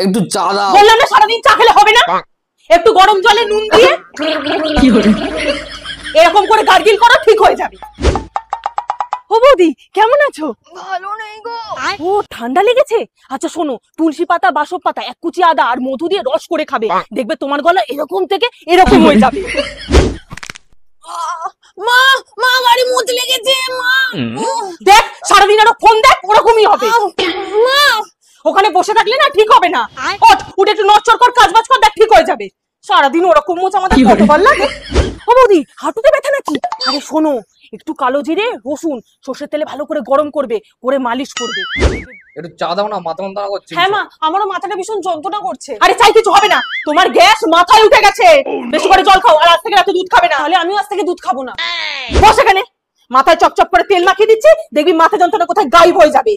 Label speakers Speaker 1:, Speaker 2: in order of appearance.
Speaker 1: একটু চা দাও।
Speaker 2: বললাম না সারাদিন চা খেলে হবে না, একটু গরম জলে নুন দিয়ে এরকম করে গার্গিল করো, ঠিক হয়ে যাবে। ও বৌদি কেমন আছো?
Speaker 3: ভালো নেই গো।
Speaker 2: ও ঠান্ডা লেগেছে? আচ্ছা শোনো, তুলসী পাতা, বাসক পাতা, এক কুচি আদা আর মধু দিয়ে রস করে খাবে, দেখবে তোমার গলা এরকম থেকে এরকম হয়ে যাবে।
Speaker 3: মা মা গাড়ি মুতে লেগেছে মা।
Speaker 2: দেখ সারাদিন আরো ফোন দেখ, ওরকমই হবে।
Speaker 3: মা
Speaker 2: ওখানে বসে থাকলে না ঠিক হবে না, ওঠ উঠে একটু নড়চড় কর, কাজ বাজ কর, দেখ ঠিক হয়ে যাবে। সারাদিন ওরকম মোচ আমাদের কত ভালো লাগে। ও বৌদি হাঁটুতে ব্যথা নাকি? আরে শোনো, একটু কালো জিরে, রসুন, সর্ষের তেলে ভালো করে গরম করবে, করে মালিশ করবে।
Speaker 1: একটু চা দাও না, মাথা যন্ত্রণা করছে।
Speaker 2: হ্যাঁ মা, আমারও মাথাটা ভীষণ যন্ত্রণা করছে। আরে চাই কিছু হবে না, তোমার গ্যাস মাথায় উঠে গেছে। বেশি করে জল খাও, আর আজ থেকে রাতে দুধ খাবে না। তাহলে আমিও আজ থেকে দুধ খাবো না। বস এখানে, মাথায় চপচপ করে তেল মাখিয়ে দিচ্ছি, দেখবি মাথা যন্ত্রণা কোথায় গায়েব হয়ে যাবে।